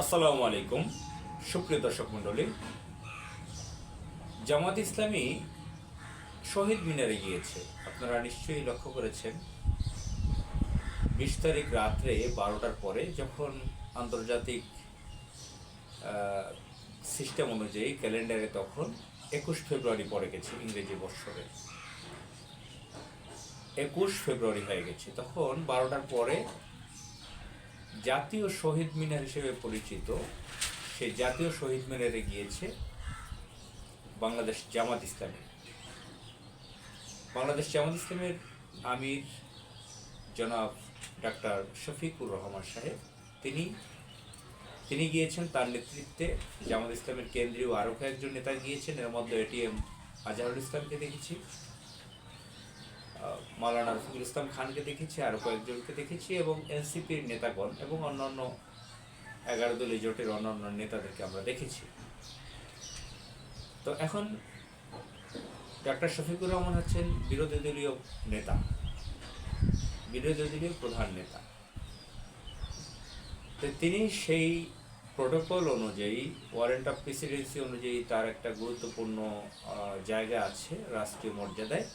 আসসালামু আলাইকুম, সুপ্রিয় দর্শক মণ্ডলী। জামাত ইসলামী শহীদ মিনারে গিয়েছে। আপনারা নিশ্চয়ই লক্ষ্য করেছেন 20 তারিখ রাত্রে 12টার পরে, যখন আন্তর্জাতিক সিস্টেম অনুযায়ী ক্যালেন্ডারে তখন 21 ফেব্রুয়ারি পড়ে গেছে, ইংরেজি বৎসরে 21 ফেব্রুয়ারি হয়ে গেছে। তখন 12টার পরে জাতীয় শহীদ মিনার হিসেবে পরিচিত সেই জাতীয় শহীদ মিনারে গিয়েছে বাংলাদেশ জামাত ইসলামী। বাংলাদেশ জামাত ইসলামের আমির জনাব ডাক্তার শফিকুর রহমান সাহেব তিনি গিয়েছেন। তার নেতৃত্বে জামাত ইসলামের কেন্দ্রীয় আরও কয়েকজন নেতা গিয়েছেন। এর মধ্যে এটিএম আজহারুল ইসলামকে দেখেছি, মাওলানা রফিকুল ইসলাম খানকে দেখেছি, আরও কয়েকজনকে দেখেছি, এবং এনসিপির নেতাগণ এবং অন্যান্য 11 দলীয় জোটের অন্যান্য নেতাদেরকে আমরা দেখেছি। তো এখন ডাক্তার শফিকুর রহমান হচ্ছেন বিরোধী দলীয় নেতা, বিরোধী দলীয় প্রধান নেতা। তো তিনি সেই প্রোটোকল অনুযায়ী, ওয়ারেন্ট অফ প্রেসিডেন্সি অনুযায়ী তার একটা গুরুত্বপূর্ণ জায়গা আছে রাষ্ট্রীয় মর্যাদায়।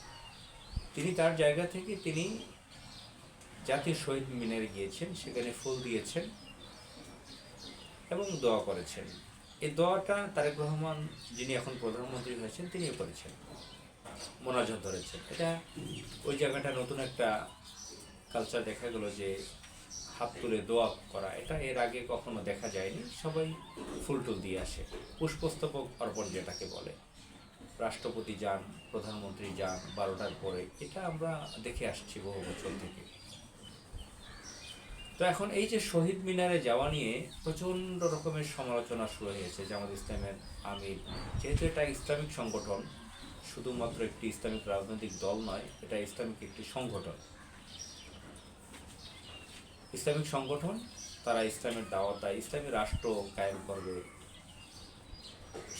তিনি তার জায়গা থেকে তিনি জাতীয় শহীদ মিনারে গিয়েছেন, সেখানে ফুল দিয়েছেন এবং দোয়া করেছেন। এই দোয়াটা তারেক রহমান, যিনি এখন প্রধানমন্ত্রী হয়েছেন, তিনিও করেছেন, মোনাজাত ধরেছেন। এটা ওই জায়গাটা নতুন একটা কালচার দেখা গেল, যে হাত তুলে দোয়া করা, এটা এর আগে কখনো দেখা যায়নি। সবাই ফুল টুল দিয়ে আসে, পুষ্পস্তবক অর্পণ যেটাকে বলে। রাষ্ট্রপতি যান, প্রধানমন্ত্রী যান 12টার পরে, এটা আমরা দেখে আসছি বহু বছর থেকে। তো এখন এই যে শহীদ মিনারে যাওয়া নিয়ে প্রচণ্ড রকমের সমালোচনা শুরু হয়েছে জামাত ইসলামের আমির। যেহেতু এটা ইসলামিক সংগঠন, শুধুমাত্র একটি ইসলামিক রাজনৈতিক দল নয়, এটা ইসলামিক একটি সংগঠন, ইসলামিক সংগঠন। তারা ইসলামের দাওয়াত দেয়, ইসলামী রাষ্ট্র কায়েম করবে,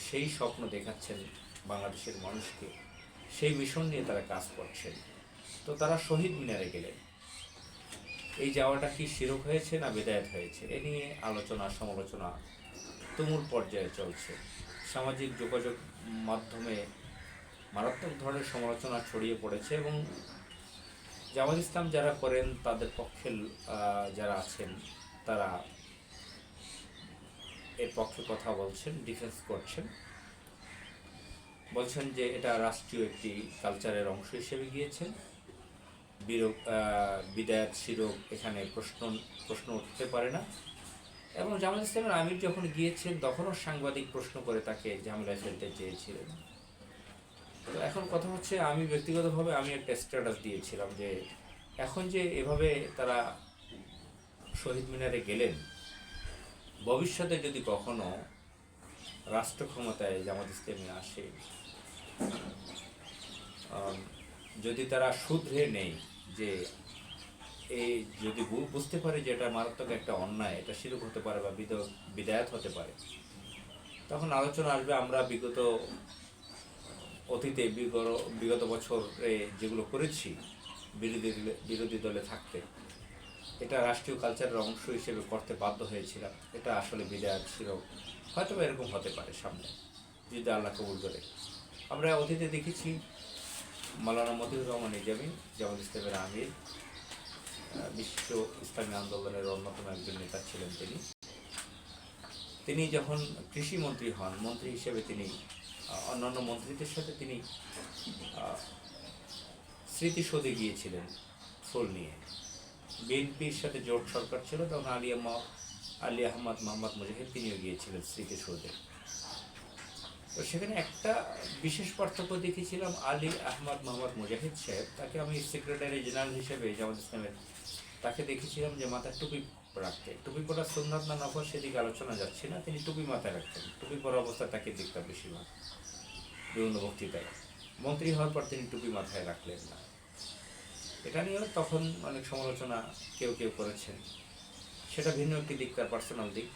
সেই স্বপ্ন দেখাচ্ছেন বাংলাদেশের মানুষকে, সেই মিশন নিয়ে তারা কাজ করছেন। তো তারা শহীদ মিনারে গেলেন। এই যাওয়াটা কি শিরক হয়েছে না বেদায়েত হয়েছে, এ নিয়ে আলোচনা সমালোচনা তুমুল পর্যায়ে চলছে। সামাজিক যোগাযোগ মাধ্যমে মারাত্মক ধরনের সমালোচনা ছড়িয়ে পড়েছে, এবং জামাত ইসলাম যারা করেন তাদের পক্ষে যারা আছেন তারা এর পক্ষে কথা বলছেন, ডিফেন্স করছেন, বলছেন যে এটা রাষ্ট্রীয় একটি কালচারের অংশ হিসেবে গিয়েছেন। বিদায়াত শিরক এখানে প্রশ্ন উঠতে পারে না। এবং জামাত ইসলামের আমির যখন গিয়েছেন তখনও সাংবাদিক প্রশ্ন করে তাকে ঝামেলায় ফেলতে চেয়েছিলেন। তো এখন কথা হচ্ছে, আমি ব্যক্তিগতভাবে একটা স্ট্যাটাস দিয়েছিলাম যে এখন যে এভাবে তারা শহীদ মিনারে গেলেন, ভবিষ্যতে যদি কখনো রাষ্ট্র ক্ষমতায় জামাত ইসলামী আসে, যদি তারা শুধরে নেই, যে এই যদি বুঝতে পারে যে এটা মারাত্মক একটা অন্যায়, এটা শিরক হতে পারে বা বিদায়াত হতে পারে, তখন আলোচনা আসবে। আমরা অতীতে বিগত বছরে যেগুলো করেছি বিরোধী দলে থাকতে, এটা রাষ্ট্রীয় কালচারের অংশ হিসেবে করতে বাধ্য হয়েছিলাম। এটা আসলে বিদায়াত শিরক হয়তো এরকম হতে পারে সামনে, যদি আল্লাহ কবুল করে। আমরা অতীতে দেখেছি মাওলানা মতিউর রহমান নিজামী, জামাত ইসলামের আমির, বিশ্ব ইসলামী আন্দোলনের অন্যতম একজন নেতা ছিলেন। তিনি যখন কৃষিমন্ত্রী হন, মন্ত্রী হিসেবে তিনি অন্যান্য মন্ত্রীদের সাথে তিনি স্মৃতিসৌধে গিয়েছিলেন ফুল নিয়ে। বিএনপির সাথে জোট সরকার ছিল তখন, আলী আহমদ মোহাম্মদ মুজাহিদ তিনিও গিয়েছিলেন স্মৃতিসৌধে। তো সেখানে একটা বিশেষ পার্থক্য দেখেছিলাম, আলী আহমদ মোহাম্মদ মুজাহিদ সাহেব, তাকে আমি সেক্রেটারি জেনারেল হিসেবে জামাত ইসলামের, তাকে দেখেছিলাম যে মাথায় টুপি রাখতে। টুপি পরা সুন্নাত না নফল সেদিকে আলোচনা যাচ্ছে না, তিনি টুপি মাথায় রাখতেন। টুপি পরা অবস্থায় তাকে দেখতাম বেশিরভাগ বিভিন্ন বক্তৃতায়। মন্ত্রী হওয়ার পর তিনি টুপি মাথায় রাখলেন না। এটা নিয়েও তখন অনেক সমালোচনা কেউ করেছেন। সেটা ভিন্ন একটি দিক, তার পার্সোনাল দিক।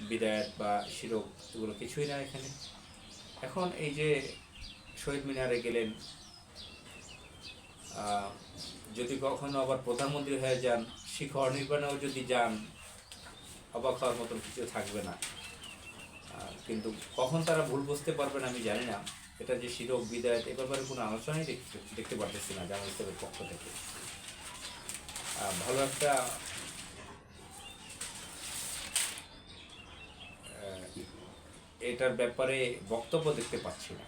বিদায়াত বা শিরক এগুলো কিছুই না এখানে। এখন এই যে শহীদ মিনারে গেলেন, যদি কখনো আবার প্রধানমন্ত্রী হয়ে যান, শিখর নির্বাণেও যদি যান, অবাক হওয়ার মতন কিছু থাকবে না। কিন্তু কখন তারা ভুল বুঝতে পারবেন আমি জানি না। এটা যে শিরক বিদায়ত এ ব্যাপারে কোনো আলোচনাই দেখতে পারতেছি না জামাত ইসলামের পক্ষ থেকে। ভালো একটা এটার ব্যাপারে বক্তব্য দেখতে পাচ্ছি না।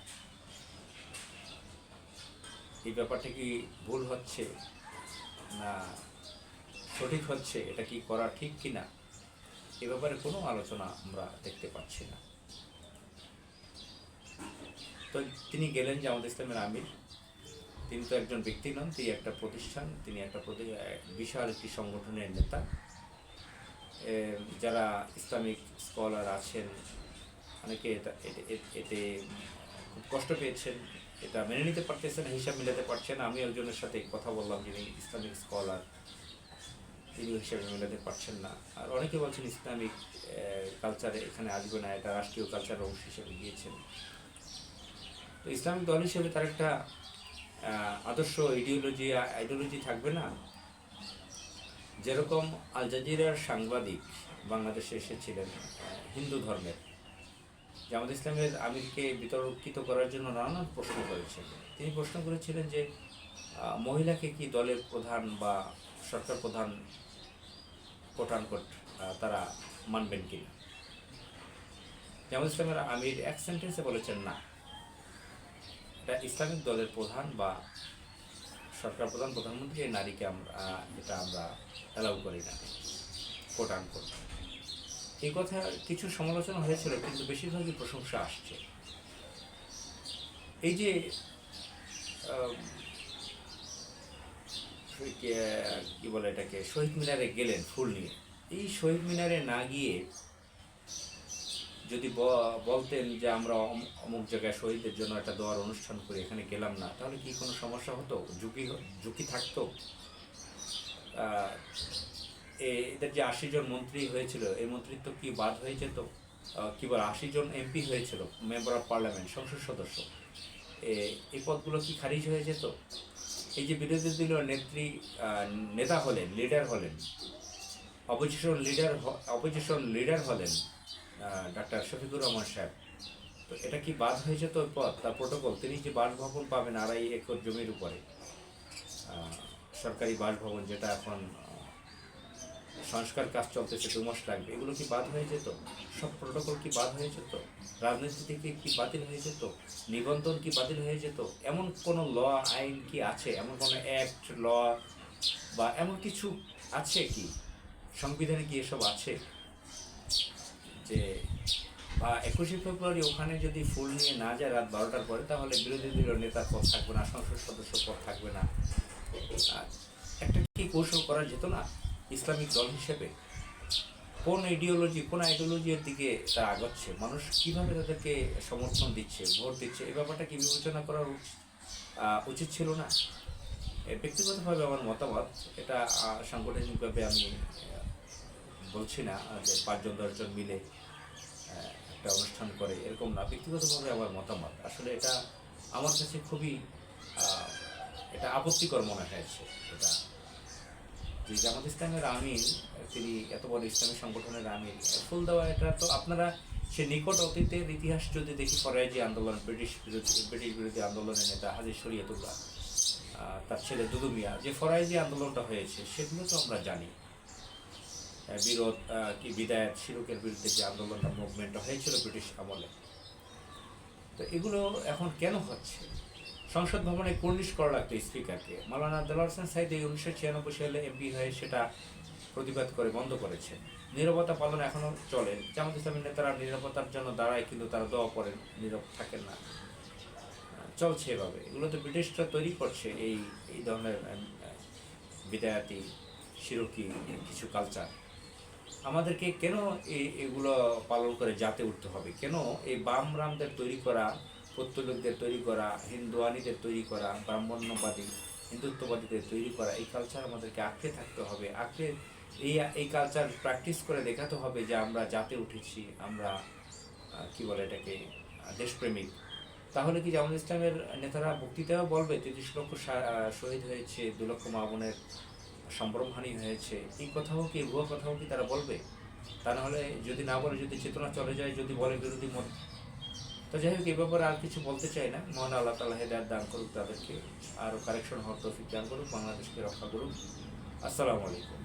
এই ব্যাপারটা কি ভুল হচ্ছে না সঠিক হচ্ছে, এটা কি করা ঠিক কিনা, এ ব্যাপারে কোনো আলোচনা আমরা দেখতে পাচ্ছি না। তো তিনি গেলেন জামাত ইসলামের আমির। তিনি তো একজন ব্যক্তি নন, তিনি একটা প্রতিষ্ঠান, তিনি একটা বিশাল একটি সংগঠনের নেতা। যারা ইসলামিক স্কলার আছেন অনেকে এতে খুব কষ্ট পেয়েছেন, এটা মেনে নিতে পারতেছেন, হিসাব মিলাতে পারছেন। আমি একজনের সাথে কথা বললাম যিনি ইসলামিক স্কলার, তিনি হিসাবে মেলাতে পারছেন না। আর অনেকে বলছেন ইসলামিক কালচারে এখানে আসবে না, এটা রাষ্ট্রীয় কালচারের অংশ হিসেবে গিয়েছেন। তো ইসলামিক দল হিসেবে তার একটা আদর্শ আইডিওলজি থাকবে না। যেরকম আল জাজিরার সাংবাদিক বাংলাদেশে এসেছিলেন হিন্দু ধর্মের, জামাত ইসলামের আমিরকে বিতর্কিত করার জন্য নানান প্রশ্ন করেছেন। তিনি প্রশ্ন করেছিলেন যে মহিলাকে কি দলের প্রধান বা সরকার প্রধান কোটানকোট তারা মানবেন কিনা। জামাত ইসলামের আমির এক সেন্টেন্সে বলেছেন না, এটা ইসলামিক দলের প্রধান বা সরকার প্রধান প্রধানমন্ত্রী এই নারীকে এটা আমরা অ্যালাউ করি না কোটানকোট। এই কথা কিছু সমালোচনা হয়েছিল, কিন্তু বেশিরভাগই প্রশংসা আসছে। এই যে কি বলে এটাকে, শহীদ মিনারে গেলেন ফুল নিয়ে, এই শহীদ মিনারে না গিয়ে যদি বলতেন যে আমরা অমুক জায়গায় শহীদদের জন্য একটা দোয়ার অনুষ্ঠান করে এখানে গেলাম না, তাহলে কি কোনো সমস্যা হতো, ঝুঁকি থাকতো? এদের যে 80 জন মন্ত্রী হয়েছিল, এই মন্ত্রিত্ব কি বাদ হয়ে যেত? কি বলে 80 জন এমপি হয়েছিল, মেম্বার অফ পার্লামেন্ট, সংসদ সদস্য, এই পদগুলো কি খারিজ হয়ে যেত? এই যে বিরোধী দলীয় নেতা হলেন, লিডার হলেন, অপোজিশন লিডার হলেন ডাক্তার শফিকুর রহমান সাহেব, তো এটা কি বাদ হয়ে যেত পদ? তার প্রোটোকল, তিনি যে বাসভবন পাবেন 2.5 একর জমির উপরে, সরকারি বাসভবন, যেটা এখন সংস্কার কাজ চলতেছে, 2 মাস লাগবে, এগুলো কি বাদ হয়ে যেত? সব প্রোটোকল কি বাদ হয়ে যেত? রাজনীতি থেকে কি বাতিল হয়ে যেত? নিবন্ধন কি বাতিল হয়ে যেত? এমন কোনো আইন কি আছে, এমন কোনো অ্যাক্ট, বা এমন কিছু আছে কি, সংবিধানে কি এসব আছে যে 21শে ফেব্রুয়ারি ওখানে যদি ফুল নিয়ে না যায় রাত 12টার পরে, তাহলে বিরোধী দলীয় নেতার পদ থাকবে না, সংসদ সদস্য পদ থাকবে না? একটা কি কৌশল করা যেত না ইসলামিক দল হিসেবে? কোন আইডিওলজির দিকে তারা আগাচ্ছে, মানুষ কিভাবে তাদেরকে সমর্থন দিচ্ছে, ভোট দিচ্ছে, এই ব্যাপারটা কি বিবেচনা করা উচিত ছিল না? ব্যক্তিগতভাবে আমার মতামত, এটা সাংগঠনিকভাবে আমি বলছি না যে 5-10 জন মিলে একটা অনুষ্ঠান করে, এরকম না। ব্যক্তিগতভাবে আমার মতামত, আসলে এটা আমার কাছে খুবই এটা আপত্তিকর মনে হয়েছে। এটা যে জামাত ইসলামের আমির, তিনি এত বড় ইসলামী সংগঠনের আমির, ফুল দেওয়া, এটা তো আপনারা সে নিকট অতীতের ইতিহাস যদি দেখি, ফরাজি আন্দোলন, ব্রিটিশ বিরোধী আন্দোলনের নেতা হাজী শরীয়তুল্লাহ, তার ছেলে দুদু মিয়া, যে ফরাজি আন্দোলনটা হয়েছে, সেগুলো তো আমরা জানি। বিদায়ত শিরকের বিরুদ্ধে যে আন্দোলনটা, মুভমেন্টটা হয়েছিল ব্রিটিশ আমলে, তো এগুলো এখন কেন হচ্ছে? সংসদ ভবনে কর্নিশ করা লাগতো স্পিকারকে। মাওলানা দেলোয়ার হোসেন সাঈদ 1996 সালে এমপি হয়ে সেটা প্রতিবাদ করে বন্ধ করেছেন। নীরবতা পালন এখনও চলে। জামাত ইসলামের নেতারা নিরাপত্তার জন্য দাঁড়ায়, কিন্তু তারা দোয়া করেন, নীরব থাকেন না, চলছে এভাবে। এগুলো তো ব্রিটিশরা তৈরি করছে, এই ধরনের বিদায়াতি শিরকি কিছু কালচার। আমাদেরকে কেন এগুলো পালন করে জাতে উঠতে হবে? কেন এই বামরামদের তৈরি করা, পত্তলিকদের তৈরি করা, হিন্দুয়ানিদের তৈরি করা, ব্রাহ্মণ্যবাদী হিন্দুত্ববাদীদের তৈরি করা এই কালচার আমাদেরকে আঁকড়ে থাকতে হবে? এই কালচার প্র্যাকটিস করে দেখাতে হবে যে আমরা জাতে উঠেছি, আমরা কি বলে এটাকে, দেশপ্রেমিক। তাহলে কি জামাত ইসলামের নেতারা বক্তৃতাও বলবে 33 লক্ষ শহীদ হয়েছে, 2 লক্ষ মা বোনের সম্ভ্রমহানি হয়েছে, এই কথাও কি, ভুয়া কথাও কি তারা বলবে? তা নাহলে যদি না বলে, যদি চেতনা চলে যায়, যদি বলে বিরোধী মত। তো যাই হোক, এই ব্যাপারে আর কিছু বলতে চাই না। মহান আল্লাহ তাআলা হেদায়েত দান করুক তাদেরকে, আরও কারেকশন হওয়ার তৌফিক দান করুক, বাংলাদেশকে রক্ষা করুক। আসসালামু আলাইকুম।